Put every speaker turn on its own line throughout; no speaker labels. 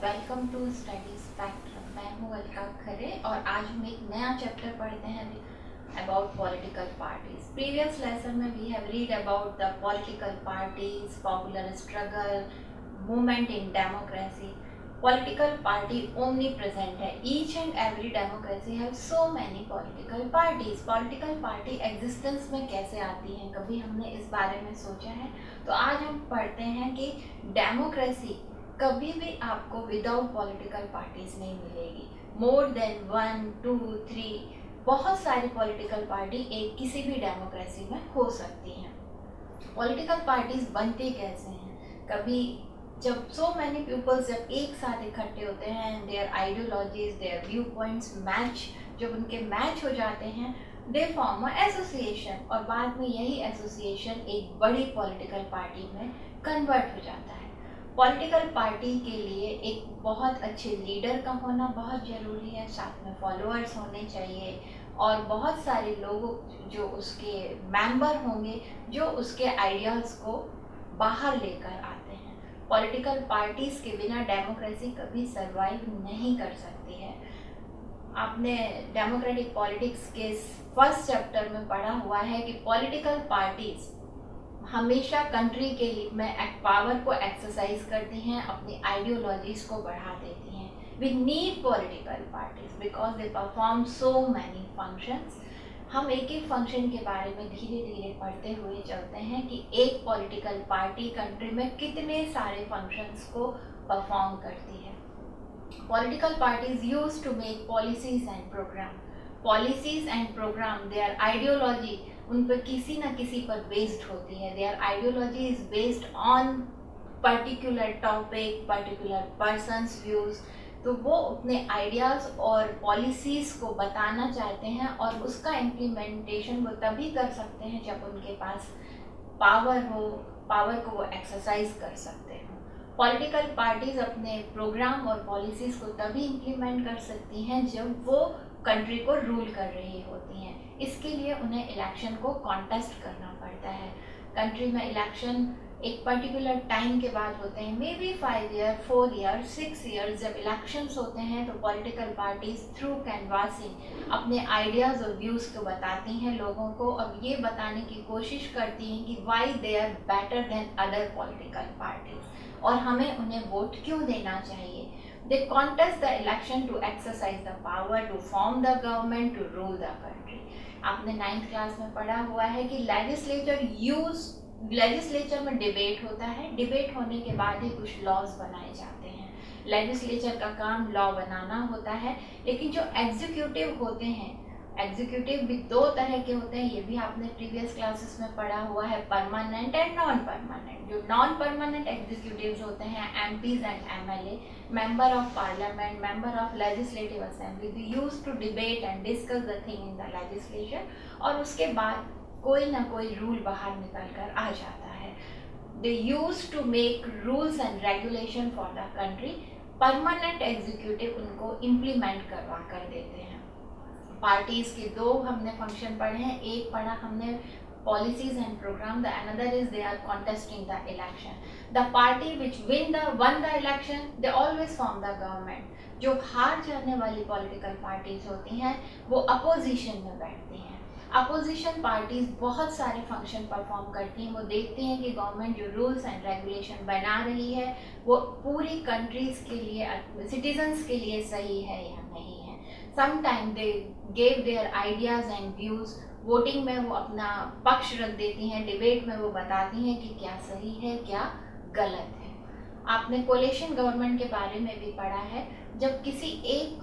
Welcome to study spectrum. मैं हूँ अलका खरे और आज हम एक नया चैप्टर पढ़ते हैं about political parties. Previous lesson में we have read about the political parties, popular struggle, movement in democracy. Political party omnipresent है। Each and every democracy have so many political parties. Political party existence में कैसे आती हैं, कभी हमने इस बारे में सोचा है? तो आज हम पढ़ते हैं कि डेमोक्रेसी कभी भी आपको विदाउट पॉलिटिकल पार्टीज नहीं मिलेगी। मोर देन 1, 2, 3 बहुत सारी पॉलिटिकल पार्टी एक किसी भी डेमोक्रेसी में हो सकती हैं। पॉलिटिकल पार्टीज बनते कैसे हैं? कभी जब सो मैनी पीपल्स जब एक साथ इकट्ठे होते हैं, their ideologies, their view points match, जब उनके मैच हो जाते हैं, दे फॉर्म अ एसोसिएशन और बाद में यही एसोसिएशन एक बड़ी पॉलिटिकल पार्टी में कन्वर्ट हो जाता है। पॉलिटिकल पार्टी के लिए एक बहुत अच्छे लीडर का होना बहुत ज़रूरी है, साथ में फॉलोअर्स होने चाहिए और बहुत सारे लोग जो उसके मेंबर होंगे जो उसके आइडियाज़ को बाहर लेकर आते हैं। पॉलिटिकल पार्टीज़ के बिना डेमोक्रेसी कभी सरवाइव नहीं कर सकती है। आपने डेमोक्रेटिक पॉलिटिक्स के फर्स्ट चैप्टर में पढ़ा हुआ है कि पॉलिटिकल पार्टीज़ हमेशा कंट्री के लिए में पावर को एक्सरसाइज करती हैं, अपनी आइडियोलॉजीज को बढ़ा देती हैं। We need political parties because they perform so many functions. हम एक एक फंक्शन के बारे में धीरे धीरे पढ़ते हुए चलते हैं कि एक पॉलिटिकल पार्टी कंट्री में कितने सारे फंक्शंस को परफॉर्म करती है। Political parties use to make policies and program. Policies and program, their ideology उन पर किसी न किसी पर बेस्ड होती है। Their ideology is based on particular topic, particular persons views. तो वो अपने आइडियाज़ और पॉलिसीज़ को बताना चाहते हैं और उसका इम्प्लीमेंटेशन वो तभी कर सकते हैं जब उनके पास पावर हो, पावर को वो एक्सरसाइज कर सकते हैं। पॉलिटिकल पार्टीज़ अपने प्रोग्राम और पॉलिसीज़ को तभी इम्प्लीमेंट कर सकती हैं जब वो कंट्री को रूल कर रही होती हैं। इसके लिए उन्हें इलेक्शन को कॉन्टेस्ट करना पड़ता है। कंट्री में इलेक्शन एक पर्टिकुलर टाइम के बाद होते हैं, may be 5 year, 4 year, 6 years. जब इलेक्शंस होते हैं तो पॉलिटिकल पार्टीज थ्रू कैनवासिंग अपने आइडियाज़ और व्यूज़ को बताती हैं लोगों को और ये बताने की कोशिश करती हैं कि why they are better than other political parties और हमें उन्हें वोट क्यों देना चाहिए। They contest the election to exercise the power, to form the government, to rule the country. आपने 9th क्लास में पढ़ा हुआ है कि लेजिस्लेचर में डिबेट होता है। डिबेट होने के बाद ही कुछ लॉज बनाए जाते हैं। लेजिस्लेचर का काम लॉ बनाना होता है, लेकिन जो एग्जीक्यूटिव होते हैं, एग्जीक्यूटिव भी 2 तरह के होते हैं, ये भी आपने प्रीवियस क्लासेस में पढ़ा हुआ है, परमानेंट एंड नॉन परमानेंट। जो नॉन परमानेंट एग्जीक्यूटिव्स होते हैं, MPs and MLA, member of parliament, member of legislative assembly, they use to debate and discuss the thing in the legislation और उसके बाद कोई ना कोई रूल बाहर निकल कर आ जाता है। They use to make rules and regulation for the country. Permanent executive उनको इम्प्लीमेंट करवा कर देते हैं। पार्टीज के 2 हमने फंक्शन पढ़े हैं। एक पढ़ा हमने policies and program, the another is they are contesting the election. The party which won the election, they always form the government. जो हार जाने वाली पॉलिटिकल पार्टीज होती हैं वो अपोजिशन में बैठती हैं। अपोजिशन पार्टीज बहुत सारे फंक्शन परफॉर्म करती हैं। वो देखती हैं कि गवर्नमेंट जो रूल्स एंड रेगुलेशन बना रही है वो पूरी कंट्रीज के लिए, सिटीजन्स के लिए सही है या नहीं है। Sometime they gave there ideas and views. Voting में वो अपना पक्ष रख देती हैं, डिबेट में वो बताती हैं कि क्या सही है क्या गलत है। आपने कोलिशन गवर्नमेंट के बारे में भी पढ़ा है। जब किसी एक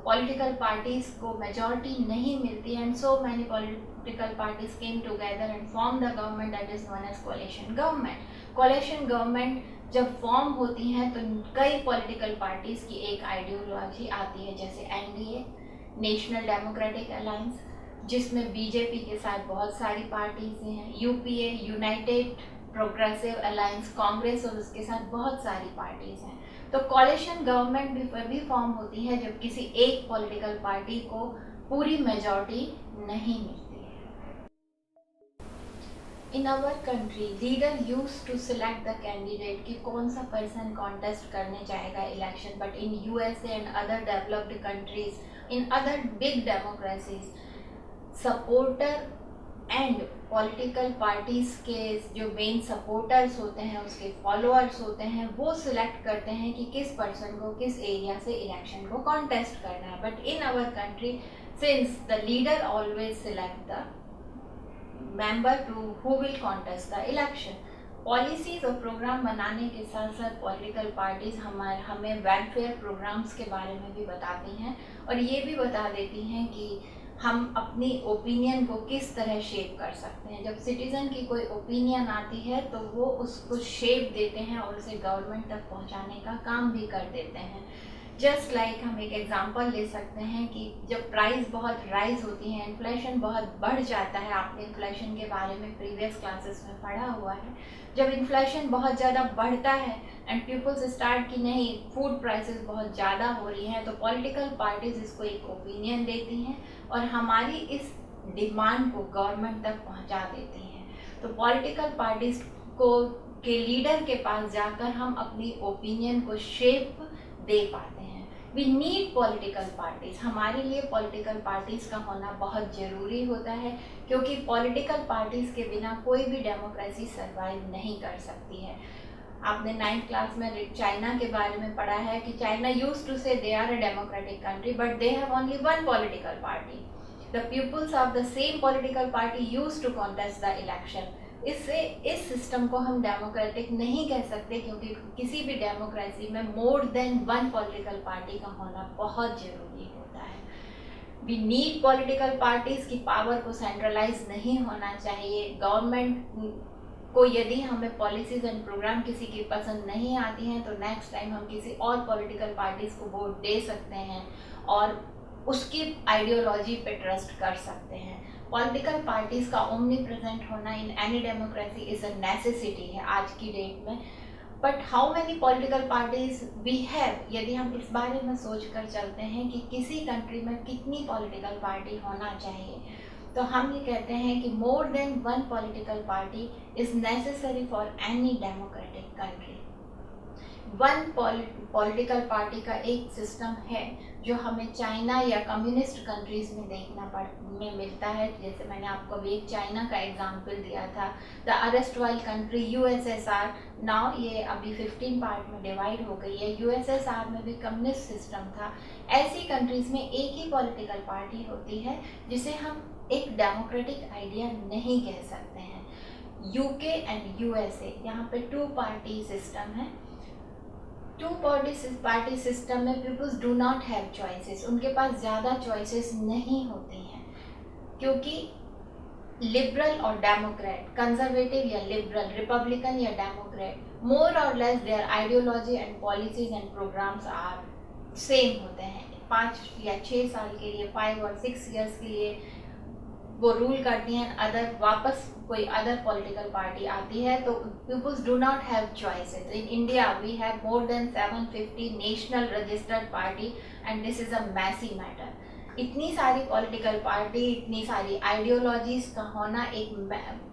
पॉलिटिकल पार्टीज को मेजॉरिटी नहीं मिलती and so many political parties came together and form the government that is known as coalition government. Coalition government जब फॉर्म होती हैं तो कई पॉलिटिकल पार्टीज की एक आइडियोलॉजी आती है, जैसे एनडीए, नेशनल डेमोक्रेटिक अलायंस, जिसमें बीजेपी के साथ बहुत सारी पार्टीज हैं, UPA, United progressive alliance, Congress और उसके साथ बहुत सारी पार्टीज हैं। तो कोलिशन गवर्नमेंट भी फॉर्म होती है जब किसी एक पॉलिटिकल पार्टी को पूरी मेजॉरिटी नहीं मिलती है। In our country leader use to select the candidate कि कौन सा पर्सन कॉन्टेस्ट करने जाएगा election, but in USA and other developed countries, in other big democracies, supporter and political parties के जो मेन सपोर्टर्स होते हैं, उसके फॉलोअर्स होते हैं, वो सिलेक्ट करते हैं कि किस पर्सन को किस एरिया से इलेक्शन को कॉन्टेस्ट करना है. But in our country, since the leader always select the member to who will contest the election. Policies और प्रोग्राम बनाने के साथ साथ पॉलिटिकल पार्टीज हमें वेलफेयर प्रोग्राम्स के बारे में भी बताती हैं और ये भी बता देती हैं कि हम अपनी ओपिनियन को किस तरह शेप कर सकते हैं. जब सिटीज़न की कोई ओपिनियन आती है तो वो उसको शेप देते हैं और उसे गवर्नमेंट तक पहुंचाने का काम भी कर देते हैं. जस्ट लाइक हम एक एग्जांपल ले सकते हैं कि जब प्राइस बहुत राइज होती है, इन्फ्लेशन बहुत बढ़ जाता है, आपने इन्फ्लेशन के बारे में प्रीवियस क्लासेस में पढ़ा हुआ है. जब इन्फ्लेशन बहुत ज़्यादा बढ़ता है एंड पीपल्स स्टार्ट कि नहीं फूड प्राइसेस बहुत ज़्यादा हो रही हैं, तो पॉलिटिकल पार्टीज इसको एक ओपिनियन देती हैं और हमारी इस डिमांड को गवर्नमेंट तक पहुंचा देती हैं. तो पॉलिटिकल पार्टीज को के लीडर के पास जाकर हम अपनी ओपिनियन को शेप दे पाते हैं. We need political parties. हमारे लिए पॉलिटिकल पार्टीज का होना बहुत ज़रूरी होता है क्योंकि पॉलिटिकल पार्टीज के बिना कोई भी डेमोक्रेसी सर्वाइव नहीं कर सकती है. आपने 9th क्लास में चाइना के बारे में पढ़ा है कि China used to say they are a democratic country but they have only one political party. The peoples of the same political party used to contest the election. इससे इस system को हम डेमोक्रेटिक नहीं कह सकते क्योंकि किसी भी डेमोक्रेसी में मोर देन वन पॉलिटिकल पार्टी का होना बहुत ज़रूरी होता है. वी नीड पॉलिटिकल पार्टीज की पावर को सेंट्रलाइज नहीं होना चाहिए. गवर्नमेंट को यदि हमें पॉलिसीज एंड प्रोग्राम किसी की पसंद नहीं आती हैं तो नेक्स्ट टाइम हम किसी और पॉलिटिकल पार्टीज को वोट दे सकते हैं और उसकी आइडियोलॉजी पे ट्रस्ट कर सकते हैं. पॉलिटिकल पार्टीज का ओमनी प्रेजेंट होना in any democracy is a necessity है आज की डेट में. But how many political parties we have, यदि हम इस बारे में सोच कर चलते हैं कि किसी कंट्री में कितनी पॉलिटिकल पार्टी होना चाहिए, तो हम ये कहते हैं कि मोर than one political party is necessary for any democratic country. One political party का एक सिस्टम है जो हमें चाइना या कम्युनिस्ट कंट्रीज में मिलता है. जैसे मैंने आपको अभी एक चाइना का एग्जांपल दिया था. द अरेस्टवाइल कंट्री यूएसएसआर, नाउ ये अभी 15 पार्ट में डिवाइड हो गई है. यूएसएसआर में भी कम्युनिस्ट सिस्टम था. ऐसी कंट्रीज में एक ही पॉलिटिकल पार्टी होती है जिसे हम एक डेमोक्रेटिक आइडिया नहीं कह सकते हैं. यूके एंड यूएसए, यहाँ पे 2 पार्टी सिस्टम है. 2 पार्टी सिस्टम में peoples do not have choices. उनके पास ज़्यादा चॉइसेस नहीं होती हैं क्योंकि लिबरल और डेमोक्रेट, कंजर्वेटिव या लिबरल, रिपब्लिकन या डेमोक्रेट, मोर और less their ideology and policies and programs are same होते हैं. 5 या 6 साल के लिए, 5 और 6 ईयर्स के लिए वो रूल करती हैं. अदर वापस कोई अदर पॉलिटिकल पार्टी आती है तो peoples do not have choices. In India we have more than 750 national registered party and this is a messy matter. इतनी सारी पॉलिटिकल पार्टी, इतनी सारी आइडियोलॉजीज का होना एक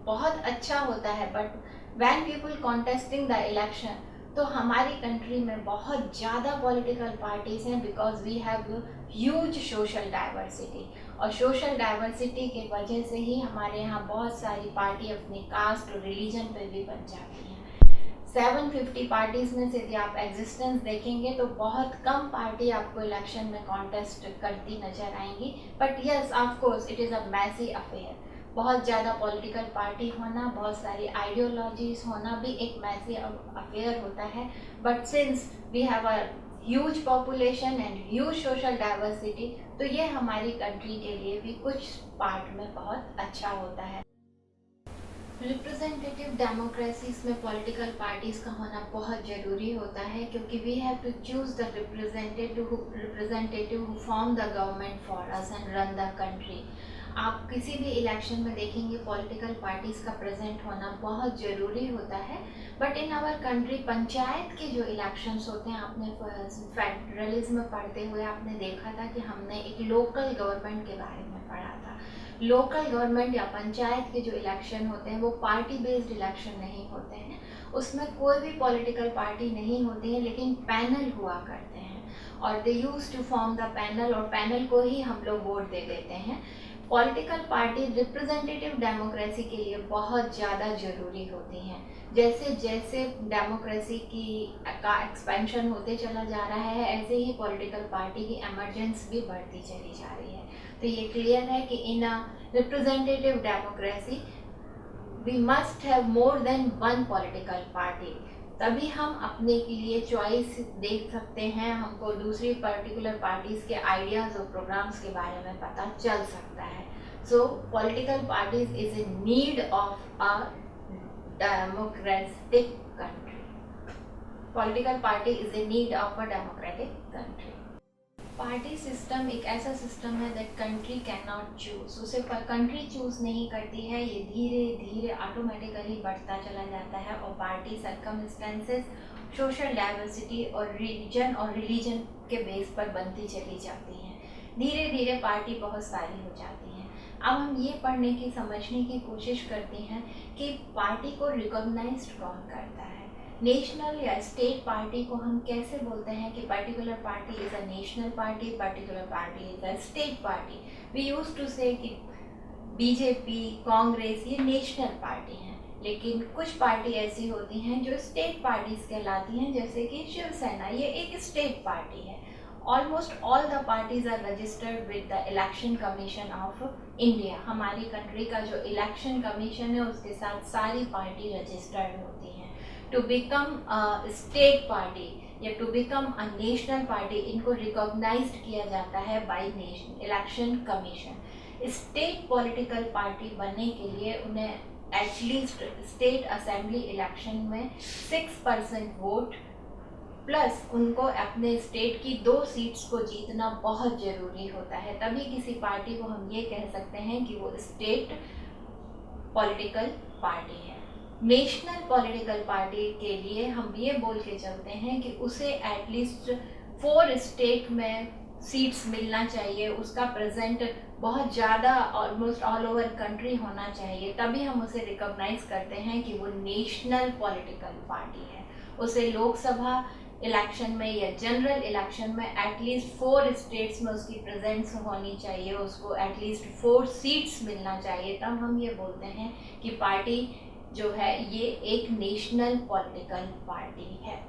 बहुत अच्छा होता है. But when people contesting the election, तो हमारी कंट्री में बहुत ज़्यादा पॉलिटिकल पार्टीज हैं because we have huge social diversity. और सोशल डाइवर्सिटी के वजह से ही हमारे यहाँ बहुत सारी पार्टी अपने कास्ट और रिलीजन पे भी बन जाती हैं. 750 पार्टीज़ में से यदि आप एग्जिस्टेंस देखेंगे तो बहुत कम पार्टी आपको इलेक्शन में कॉन्टेस्ट करती नज़र आएंगी. But yes, of course it is a messy affair. बहुत ज़्यादा पॉलिटिकल पार्टी होना, बहुत सारी आइडियोलॉजीज होना भी एक मैसी अफेयर होता है. But since we have a huge population and huge social diversity, तो ये हमारी कंट्री के लिए भी कुछ पार्ट में बहुत अच्छा होता है. रिप्रेजेंटेटिव डेमोक्रेसीज में पॉलिटिकल पार्टीज़ का होना बहुत ज़रूरी होता है क्योंकि we have to choose the representative who form the government for us and run the country. आप किसी भी इलेक्शन में देखेंगे पॉलिटिकल पार्टीज़ का प्रेजेंट होना बहुत ज़रूरी होता है। But in our country panchayat के जो इलेक्शंस होते हैं, आपने फेडरलिज्म पढ़ते हुए आपने देखा था कि हमने एक लोकल गवर्नमेंट के बारे में पढ़ा था। लोकल गवर्नमेंट या पंचायत के जो इलेक्शन होते हैं वो पार्टी बेस्ड इलेक्शन नहीं होते हैं, उसमें कोई भी पॉलिटिकल पार्टी नहीं होती है, लेकिन पैनल हुआ करते हैं और they use to form the panel, और पैनल को ही हम लोग वोट दे देते हैं। पॉलिटिकल पार्टी रिप्रेजेंटेटिव डेमोक्रेसी के लिए बहुत ज़्यादा ज़रूरी होती हैं। जैसे जैसे डेमोक्रेसी की का एक्सपेंशन होते चला जा रहा है, ऐसे ही पॉलिटिकल पार्टी की एमरजेंस भी बढ़ती चली जा रही है। तो ये क्लियर है कि in a representative democracy we must have more than one political party, तभी हम अपने के लिए चॉइस देख सकते हैं, हमको दूसरी पर्टिकुलर पार्टीज़ के आइडियाज़ और प्रोग्राम्स के बारे में पता चल सकता है। सो political parties is in need of a democratic country. Political party is in need of a democratic country. Party system एक ऐसा सिस्टम है that country can not choose, उसे कंट्री चूज नहीं करती है, ये धीरे धीरे ऑटोमेटिकली बढ़ता चला जाता है और पार्टी सर्कमस्टेंसेस, सोशल डाइवर्सिटी और रिलीजन के बेस पर बनती चली जाती हैं। धीरे धीरे पार्टी बहुत सारी हो जाती हैं। अब हम ये पढ़ने की समझने की कोशिश करते हैं कि पार्टी को रिकॉग्नाइज्ड कौन करता है। नेशनल या स्टेट पार्टी को हम कैसे बोलते हैं कि particular party is a national party, particular party is a state party. We use to say कि बीजेपी, कांग्रेस ये नेशनल पार्टी हैं, लेकिन कुछ पार्टी ऐसी होती हैं जो स्टेट पार्टीज कहलाती हैं, जैसे कि शिवसेना, ये एक स्टेट पार्टी है। Almost all the parties are registered with the election commission of India. हमारी कंट्री का जो इलेक्शन कमीशन है उसके साथ सारी पार्टी रजिस्टर्ड होती हैं। To become a state party या to become a national party, इनको रिकॉग्नाइज्ड किया जाता है by election commission. State political party बनने के लिए उन्हें एटलीस्ट स्टेट असेंबली इलेक्शन में 6% वोट प्लस उनको अपने स्टेट की 2 सीट्स को जीतना बहुत ज़रूरी होता है, तभी किसी पार्टी को हम ये कह सकते हैं कि वो स्टेट पॉलिटिकल पार्टी है। नेशनल पॉलिटिकल पार्टी के लिए हम ये बोल के चलते हैं कि उसे एटलीस्ट 4 स्टेट में सीट्स मिलना चाहिए, उसका प्रेजेंट बहुत ज़्यादा ऑलमोस्ट ऑल ओवर कंट्री होना चाहिए, तभी हम उसे रिकॉग्नाइज करते हैं कि वो नेशनल पॉलिटिकल पार्टी है। उसे लोकसभा इलेक्शन में या जनरल इलेक्शन में एटलीस्ट 4 स्टेट्स में उसकी प्रेजेंस होनी चाहिए, उसको एटलीस्ट 4 सीट्स मिलना चाहिए, तब हम ये बोलते हैं कि पार्टी जो है ये एक नेशनल पॉलिटिकल पार्टी है।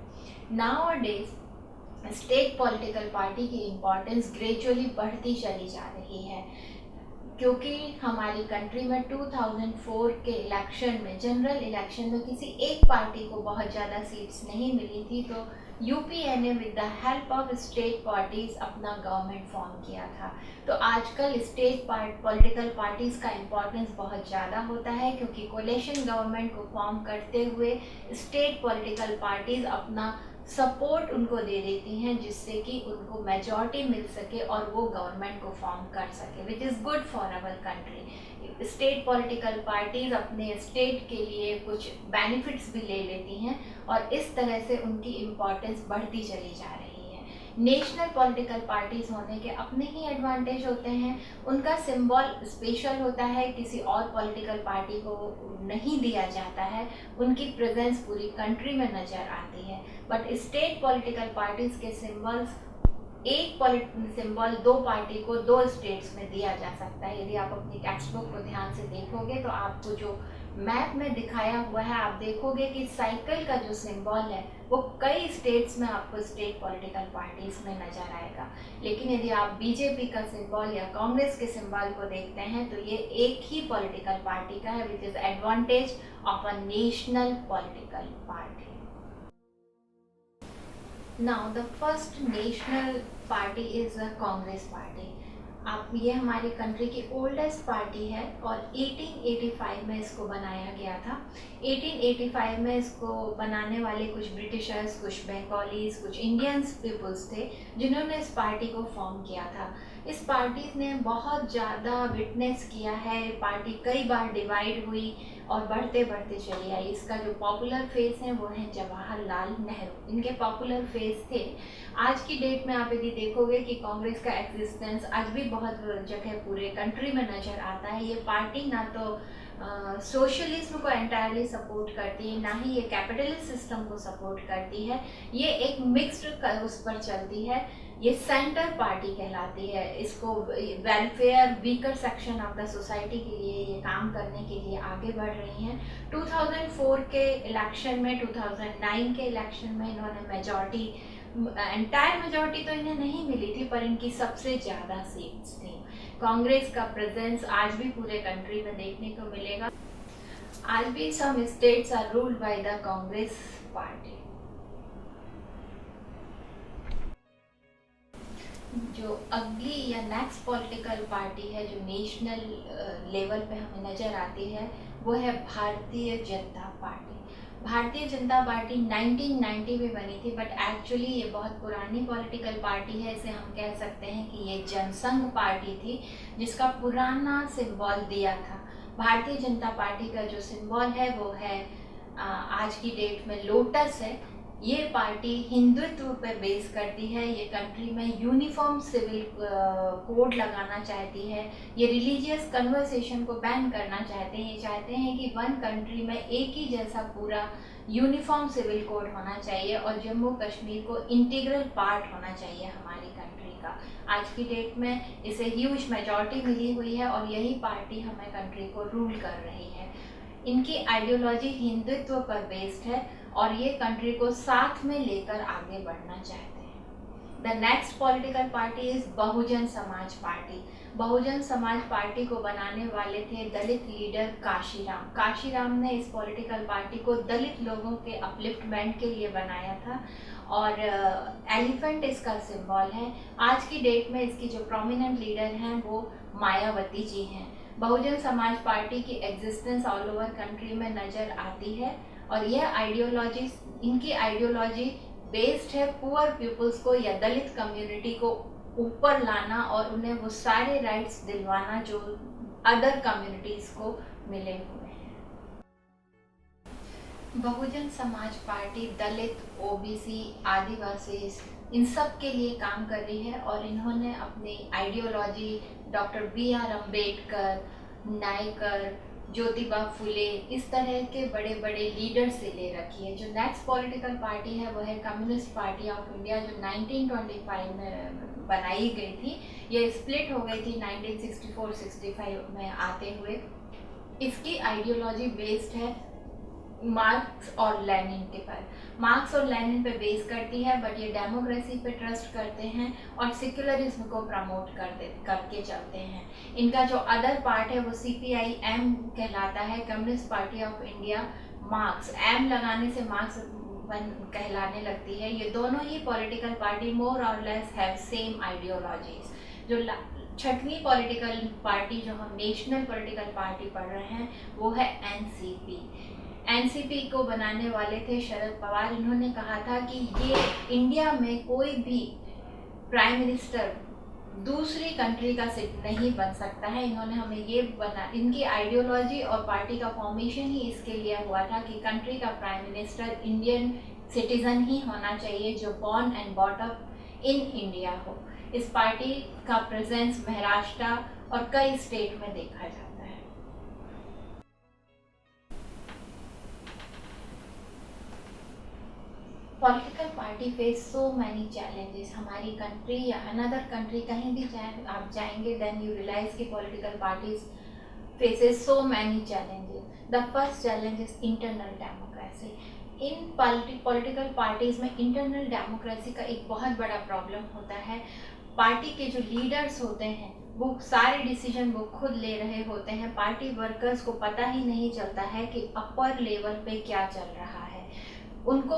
नाउअडेज स्टेट पॉलिटिकल पार्टी की इम्पोर्टेंस ग्रेजुअली बढ़ती चली जा रही है, क्योंकि हमारी कंट्री में 2004 के इलेक्शन में, जनरल इलेक्शन में किसी एक पार्टी को बहुत ज़्यादा सीट्स नहीं मिली थी, तो यूपीए ने with the help of state parties अपना गवर्नमेंट फॉर्म किया था। तो आजकल स्टेट पॉलिटिकल पार्टीज का इम्पोर्टेंस बहुत ज़्यादा होता है, क्योंकि कोलिशन गवर्नमेंट को फॉर्म करते हुए स्टेट पॉलिटिकल पार्टीज अपना सपोर्ट उनको दे देती हैं, जिससे कि उनको मेजॉरिटी मिल सके और वो गवर्नमेंट को फॉर्म कर सके, which is good for our country. State political parties अपने स्टेट के लिए कुछ बेनिफिट्स भी ले लेती हैं और इस तरह से उनकी इम्पोर्टेंस बढ़ती चली जा रही है। नेशनल पॉलिटिकल पार्टीज होने के अपने ही एडवांटेज होते हैं, उनका सिंबल स्पेशल होता है, किसी और पॉलिटिकल पार्टी को नहीं दिया जाता है, उनकी प्रेजेंस पूरी कंट्री में नज़र आती है। बट स्टेट पॉलिटिकल पार्टीज के सिंबल्स, एक सिंबल 2 पार्टी को 2 स्टेट्स में दिया जा सकता है। यदि आप अपनी टेक्स्ट बुक को ध्यान से देखोगे तो आपको जो मैप में दिखाया हुआ है, आप देखोगे कि साइकिल का जो सिंबल है वो कई स्टेट्स में आपको स्टेट पॉलिटिकल पार्टीज में नजर आएगा। लेकिन यदि आप बीजेपी का सिंबल या कांग्रेस के सिंबल को देखते हैं तो ये एक ही पॉलिटिकल पार्टी का है, which is advantage of a national political party. Now the first national party is the Congress party. आप ये हमारी कंट्री की ओल्डेस्ट पार्टी है और 1885 में इसको बनाया गया था। 1885 में इसको बनाने वाले कुछ ब्रिटिशर्स, कुछ बंगालीज, कुछ इंडियंस पीपल्स थे जिन्होंने इस पार्टी को फॉर्म किया था। इस पार्टी ने बहुत ज़्यादा विटनेस किया है, पार्टी कई बार डिवाइड हुई और बढ़ते बढ़ते चली आई। इसका जो पॉपुलर फेस है वो है जवाहरलाल नेहरू, इनके पॉपुलर फेस थे। आज की डेट में आप यदि देखोगे कि कांग्रेस का एग्जिस्टेंस आज भी बहुत जगह पूरे कंट्री में नज़र आता है। ये पार्टी ना तो सोशलिज्म को एंटायरली सपोर्ट करती है, ना ही ये कैपिटलिस्ट सिस्टम को सपोर्ट करती है। ये एक मिक्स्ड उस पर चलती है। ये सेंटर पार्टी कहलाती है। इसको welfare weaker section of the society के लिए ये काम करने के लिए आगे बढ़ रही हैं। 2004 के इलेक्शन में, 2009 के इलेक्शन में इन्होंने मेजॉरिटी, एंटायर मेजॉरिटी तो इन्हें नहीं मिली थी पर इनकी सबसे ज़्यादा सीट्स थी। कांग्रेस का प्रेजेंस आज भी पूरे कंट्री में देखने को मिलेगा। आज भी some states are ruled by the Congress party. जो अगली या नेक्स्ट पॉलिटिकल पार्टी है जो नेशनल लेवल पे हमें नज़र आती है वो है भारतीय जनता पार्टी। भारतीय जनता पार्टी 1990 में बनी थी बट एक्चुअली ये बहुत पुरानी पॉलिटिकल पार्टी है। इसे हम कह सकते हैं कि ये जनसंघ पार्टी थी जिसका पुराना सिंबल दिया था। भारतीय जनता पार्टी का जो सिंबल है वो है आज की डेट में लोटस है। ये पार्टी हिंदुत्व पर बेस करती है। ये कंट्री में यूनिफॉर्म सिविल कोड लगाना चाहती है। ये रिलीजियस कन्वर्सेशन को बैन करना चाहते हैं। ये चाहते हैं कि वन कंट्री में एक ही जैसा पूरा यूनिफॉर्म सिविल कोड होना चाहिए और जम्मू कश्मीर को इंटीग्रल पार्ट होना चाहिए हमारी कंट्री का। आज की डेट में इसे ह्यूज मेजॉरिटी मिली हुई है और यही पार्टी हमें कंट्री को रूल कर रही है। इनकी आइडियोलॉजी हिंदुत्व पर बेस्ड है और ये कंट्री को साथ में लेकर आगे बढ़ना चाहते हैं। The next political party is Bahujan Samaj party. Bahujan Samaj party को बनाने वाले थे दलित लीडर काशीराम। काशीराम ने इस पॉलिटिकल पार्टी को दलित लोगों के अपलिफ्टमेंट के लिए बनाया था और एलिफेंट इसका सिंबल है। आज की डेट में इसकी जो प्रोमिनेंट लीडर हैं वो मायावती जी हैं। बहुजन समाज पार्टी की एग्जिस्टेंस ऑल ओवर कंट्री में नज़र आती है और यह आइडियोलॉजी, इनकी आइडियोलॉजी बेस्ड है पुअर पीपल्स को या दलित कम्युनिटी को ऊपर लाना और उन्हें वो सारे राइट्स दिलवाना जो अदर कम्युनिटीज़ को मिले हुए हैं। बहुजन समाज पार्टी दलित, ओबीसी, आदिवासी इन सब के लिए काम कर रही है और इन्होंने अपनी ideology doctor BR Ambedkar, Naicker, Jyotiba Phule, इस तरह के बड़े बड़े लीडर से ले रखी है। जो नेक्स्ट पॉलिटिकल पार्टी है वो है कम्युनिस्ट पार्टी ऑफ इंडिया जो 1925 में बनाई गई थी। ये स्प्लिट हो गई थी 1964-65 में आते हुए। इसकी आइडियोलॉजी बेस्ड है मार्क्स और लेनिन के पर। मार्क्स और लेनिन पे बेस करती है बट ये डेमोक्रेसी पे ट्रस्ट करते हैं और सेक्युलरिज्म को प्रमोट करके चलते हैं। इनका जो अदर पार्ट है वो CPIM कहलाता है, communist party of India. Marx, M लगाने से मार्क्स कहलाने लगती है। ये दोनों ही पॉलिटिकल पार्टी मोर और लेस हैव सेम आइडियोलॉजीज। जो छठवीं पॉलिटिकल पार्टी जो हम नेशनल पॉलिटिकल पार्टी पढ़ रहे हैं वो है एनसीपी को बनाने वाले थे शरद पवार। इन्होंने कहा था कि ये इंडिया में कोई भी प्राइम मिनिस्टर दूसरी कंट्री का सिट नहीं बन सकता है। इन्होंने हमें ये इनकी आइडियोलॉजी और पार्टी का फॉर्मेशन ही इसके लिए हुआ था कि कंट्री का प्राइम मिनिस्टर इंडियन सिटीजन ही होना चाहिए जो born and bought up in India हो। इस पार्टी का प्रेजेंस महाराष्ट्र और कई स्टेट में देखा जाता है। Political party face so many challenges. हमारी कंट्री या अनदर कंट्री कहीं भी जाए आप जाएंगे देन यू रियलाइज की political parties faces so many challenges. The first challenge is internal democracy. In political parties में इंटरनल डेमोक्रेसी का एक बहुत बड़ा प्रॉब्लम होता है। पार्टी के जो लीडर्स होते हैं वो सारे डिसीजन वो खुद ले रहे होते हैं। पार्टी वर्कर्स को पता ही नहीं चलता है कि अपर लेवल पे क्या चल रहा है। उनको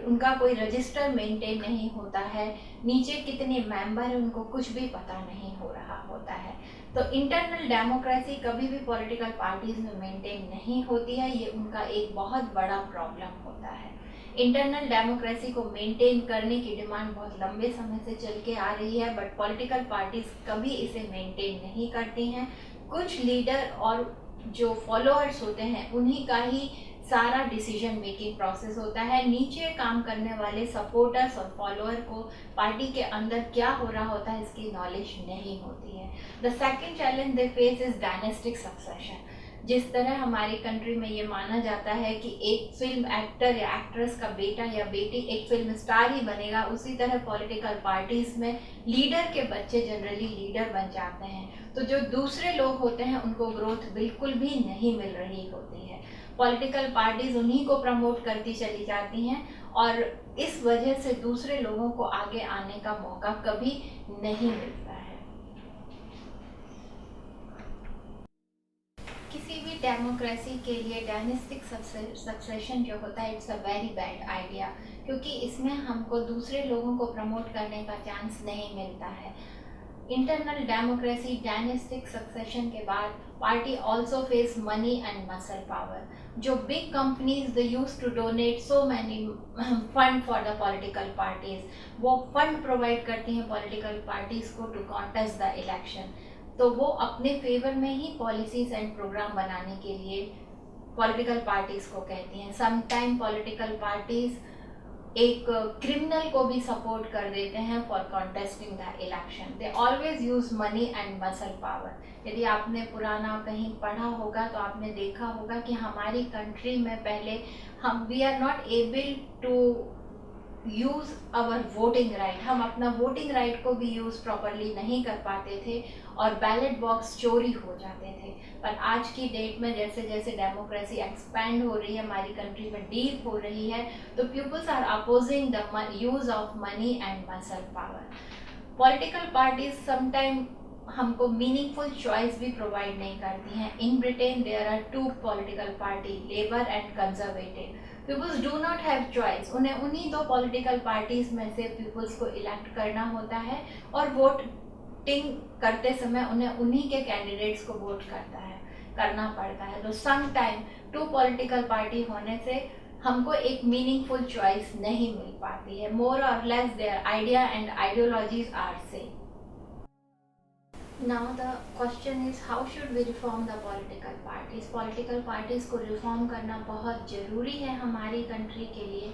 उनका कोई रजिस्टर मेंटेन नहीं होता है, नीचे कितने मेंबर हैं उनको कुछ भी पता नहीं हो रहा होता है। तो इंटरनल डेमोक्रेसी कभी भी पॉलिटिकल पार्टीज में मेंटेन नहीं होती है, ये उनका एक बहुत बड़ा प्रॉब्लम होता है। इंटरनल डेमोक्रेसी को मेंटेन करने की डिमांड बहुत लंबे समय से चल के आ रही है, बट पॉलिटिकल पार्टीज कभी इसे मेंटेन नहीं करती हैं। कुछ लीडर और जो फॉलोअर्स होते हैं उन्हीं का ही सारा डिसीजन मेकिंग प्रोसेस होता है। नीचे काम करने वाले सपोर्टर्स और फॉलोअर को पार्टी के अंदर क्या हो रहा होता है इसकी नॉलेज नहीं होती है। The second challenge they face is dynastic succession. जिस तरह हमारी कंट्री में ये माना जाता है कि एक फिल्म एक्टर या एक्ट्रेस का बेटा या बेटी एक फिल्म स्टार ही बनेगा, उसी तरह पॉलिटिकल पार्टीज में लीडर के बच्चे जनरली लीडर बन जाते हैं। तो जो दूसरे लोग होते हैं उनको ग्रोथ बिल्कुल भी नहीं मिल रही होती है। पॉलिटिकल पार्टीज उन्हीं को प्रमोट करती चली जाती हैं और इस वजह से दूसरे लोगों को आगे आने का मौका कभी नहीं मिलता है। किसी भी डेमोक्रेसी के लिए डायनेस्टिक सक्सेशन जो होता है it's a very bad idea, क्योंकि इसमें हमको दूसरे लोगों को प्रमोट करने का चांस नहीं मिलता है। इंटरनल डेमोक्रेसी डायनेस्टिक सक्सेशन के बाद party also face money and muscle power. जो big companies they use to donate so many fund for the political parties, वो फंड प्रोवाइड करती हैं पॉलिटिकल पार्टीज को टू कॉन्टेस्ट द इलेक्शन। तो वो अपने फेवर में ही पॉलिसीज एंड प्रोग्राम बनाने के लिए पॉलिटिकल पार्टीज को कहती हैं। समटाइम पॉलिटिकल पार्टीज एक क्रिमिनल को भी सपोर्ट कर देते हैं for contesting the election. They always use money and muscle power. यदि आपने पुराना कहीं पढ़ा होगा तो आपने देखा होगा कि हमारी कंट्री में पहले we are not able to use our voting right. हम अपना वोटिंग राइट को भी यूज प्रॉपरली नहीं कर पाते थे और बैलेट बॉक्स चोरी हो जाते थे। पर आज की डेट में जैसे जैसे डेमोक्रेसी एक्सपैंड हो रही है, हमारी कंट्री में डीप हो रही है, तो peoples are opposing the use of money and muscle power. Political parties sometime हमको मीनिंगफुल चॉइस भी प्रोवाइड नहीं करती हैं। In Britain there are 2 political party, labour and conservative. Peoples do not have choice. उन्हें उन्हीं 2 पॉलिटिकल पार्टीज में से peoples को इलेक्ट करना होता है और वोटिंग करते समय उन्हें उन्हीं के कैंडिडेट्स को वोट करना पड़ता है। तो सम टाइम 2 पॉलिटिकल पार्टी होने से हमको एक मीनिंगफुल चॉइस नहीं मिल पाती है। मोर और less their idea and ideologies are same. Now the question is how should we reform the political parties? Political parties को रिफॉर्म करना बहुत ज़रूरी है हमारी कंट्री के लिए।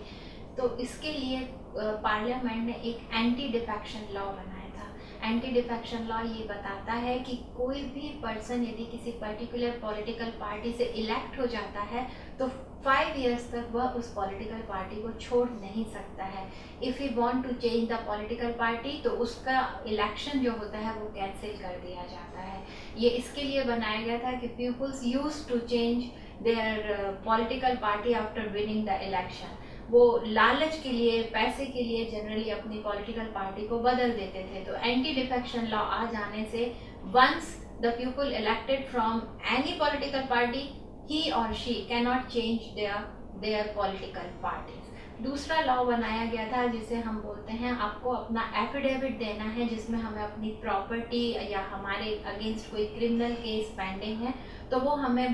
तो इसके लिए पार्लियामेंट ने एक एंटी डिफेक्शन लॉ बनाया था। एंटी डिफेक्शन लॉ ये बताता है कि कोई भी पर्सन यदि किसी पर्टिकुलर पॉलिटिकल पार्टी से इलेक्ट हो जाता है तो 5 years तक वह उस पॉलिटिकल पार्टी को छोड़ नहीं सकता है। If you want to change the political party तो उसका इलेक्शन जो होता है वो कैंसिल कर दिया जाता है। ये इसके लिए बनाया गया था कि peoples use to change their political party after winning the election. वो लालच के लिए, पैसे के लिए जनरली अपनी पॉलिटिकल पार्टी को बदल देते थे। तो एंटी डिफेक्शन लॉ आ जाने से once the people elected from any political party he or she cannot change their political parties। दूसरा लॉ बनाया गया था जिसे हम बोलते हैं आपको अपना एफिडेविट देना है जिसमें हमें अपनी प्रॉपर्टी या हमारे अगेंस्ट कोई क्रिमिनल केस पेंडिंग है तो वो हमें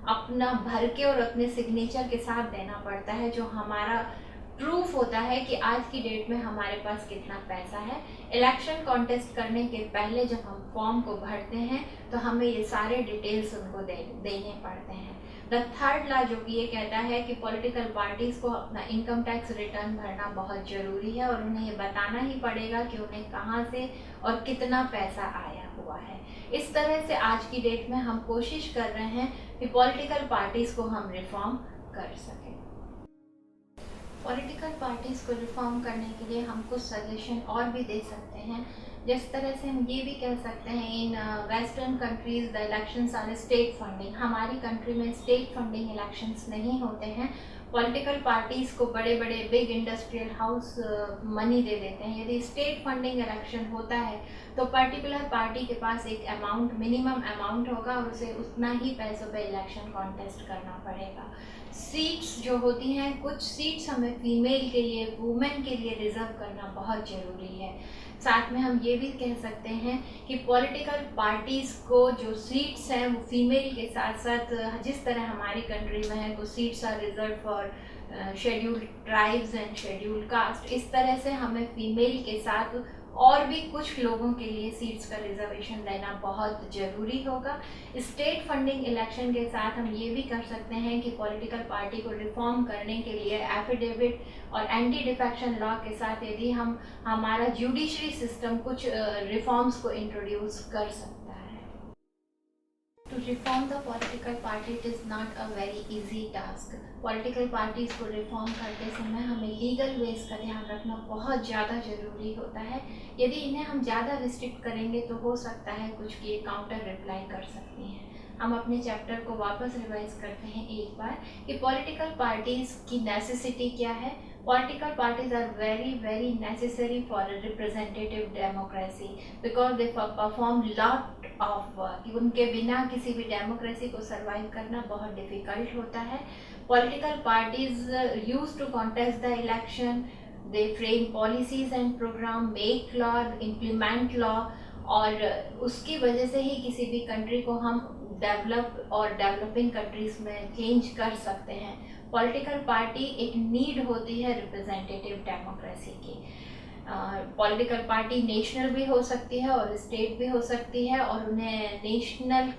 अपना भर के और अपने सिग्नेचर के साथ देना पड़ता है, जो हमारा प्रूफ होता है कि आज की डेट में हमारे पास कितना पैसा है। इलेक्शन कॉन्टेस्ट करने के पहले जब हम फॉर्म को भरते हैं तो हमें ये सारे डिटेल्स उनको देने पड़ते हैं। द थर्ड लॉ जो कि ये कहता है कि पॉलिटिकल पार्टीज को अपना इनकम टैक्स रिटर्न भरना बहुत ज़रूरी है और उन्हें ये बताना ही पड़ेगा कि उन्हें कहाँ से और कितना पैसा आया हुआ है। इस तरह से आज की डेट में हम कोशिश कर रहे हैं कि पॉलिटिकल पार्टीज को हम रिफॉर्म कर सकें। पॉलिटिकल पार्टीज को रिफॉर्म करने के लिए हम कुछ सजेशन और भी दे सकते हैं। जिस तरह से हम ये भी कह सकते हैं in western countries the elections are state funding. हमारी कंट्री में स्टेट फंडिंग इलेक्शंस नहीं होते हैं, पॉलिटिकल पार्टीज़ को बड़े बड़े बिग इंडस्ट्रियल हाउस मनी दे देते हैं। यदि स्टेट फंडिंग इलेक्शन होता है तो पर्टिकुलर पार्टी के पास एक अमाउंट, मिनिमम अमाउंट होगा और उसे उतना ही पैसों पे इलेक्शन कॉन्टेस्ट करना पड़ेगा। सीट्स जो होती हैं, कुछ सीट्स हमें फीमेल के लिए, वुमेन के लिए रिजर्व करना बहुत ज़रूरी है। साथ में हम ये भी कह सकते हैं कि पॉलिटिकल पार्टीज़ को जो सीट्स हैं वो फीमेल के साथ साथ, जिस तरह हमारी कंट्री में है, वो seats are reserve for scheduled tribes and scheduled caste, इस तरह से हमें फीमेल के साथ और भी कुछ लोगों के लिए सीट्स का रिजर्वेशन देना बहुत ज़रूरी होगा। स्टेट फंडिंग इलेक्शन के साथ हम ये भी कर सकते हैं कि पॉलिटिकल पार्टी को रिफॉर्म करने के लिए एफिडेविट और एंटी डिफेक्शन लॉ के साथ यदि हम हमारा जुडिशरी सिस्टम कुछ रिफॉर्म्स को इंट्रोड्यूस कर सकता है। To reform the political party, it is not a very easy task. Political parties को रिफॉर्म करते समय हमें लीगल वेज का ध्यान रखना बहुत ज़्यादा ज़रूरी होता है। यदि इन्हें हम ज़्यादा रिस्ट्रिक्ट करेंगे तो हो सकता है कुछ ये काउंटर रिप्लाई कर सकती हैं। हम अपने चैप्टर को वापस रिवाइज करते हैं एक बार कि पॉलिटिकल पार्टीज़ की नेसेसिटी क्या है। Political parties are very necessary for a representative democracy because they perform lot of work. उनके बिना किसी भी डेमोक्रेसी को सर्वाइव करना बहुत डिफ़िकल्ट होता है। Political parties used to contest the election, they frame policies and program, make law, implement law, और उसकी वजह से ही किसी भी कंट्री को हम डेवलप और डेवलपिंग कंट्रीज़ में चेंज कर सकते हैं। पॉलिटिकल पार्टी एक नीड होती है रिप्रेजेंटेटिव डेमोक्रेसी की। पॉलिटिकल पार्टी नेशनल भी हो सकती है और स्टेट भी हो सकती है और उन्हें नेशनल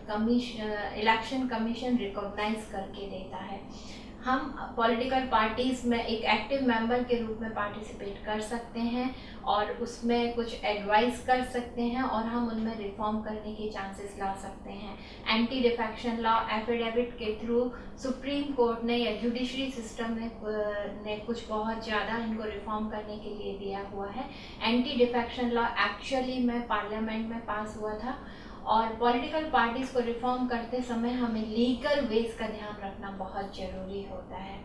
इलेक्शन कमीशन रिकॉग्नाइज करके देता है। हम पॉलिटिकल पार्टीज़ में एक एक्टिव मेंबर के रूप में पार्टिसिपेट कर सकते हैं और उसमें कुछ एडवाइस कर सकते हैं और हम उनमें रिफॉर्म करने के चांसेस ला सकते हैं। एंटी डिफेक्शन लॉ एफिडेविट के थ्रू सुप्रीम कोर्ट ने या जुडिशरी सिस्टम ने कुछ बहुत ज़्यादा इनको रिफॉर्म करने के लिए दिया हुआ है। एंटी डिफेक्शन लॉ एक्चुअली में पार्लियामेंट में पास हुआ था और पॉलिटिकल पार्टीज़ को रिफॉर्म करते समय हमें लीगल वेज का ध्यान रखना बहुत ज़रूरी होता है।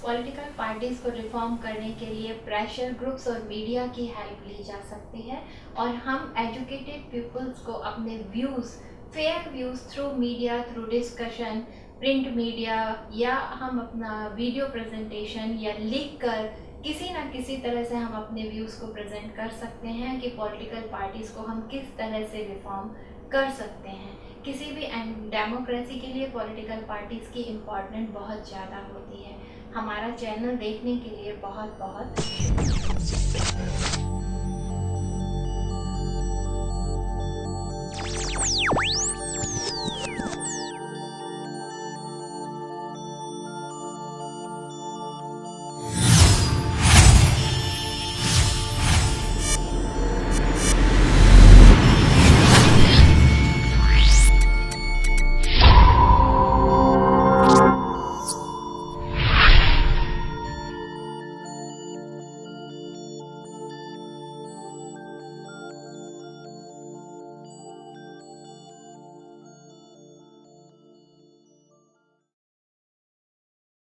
पॉलिटिकल पार्टीज़ को रिफॉर्म करने के लिए प्रेशर ग्रुप्स और मीडिया की हेल्प ली जा सकती है और हम एजुकेटेड पीपल्स को अपने views, fair views through media, through discussion, print media या हम अपना वीडियो प्रेजेंटेशन या लिख कर किसी न किसी तरह से हम अपने व्यूज़ को प्रेजेंट कर सकते हैं कि पॉलिटिकल पार्टीज़ को हम किस तरह से रिफॉर्म कर सकते हैं। किसी भी डेमोक्रेसी के लिए पॉलिटिकल पार्टीज़ की इम्पोर्टेंस बहुत ज़्यादा होती है। हमारा चैनल देखने के लिए बहुत बहुत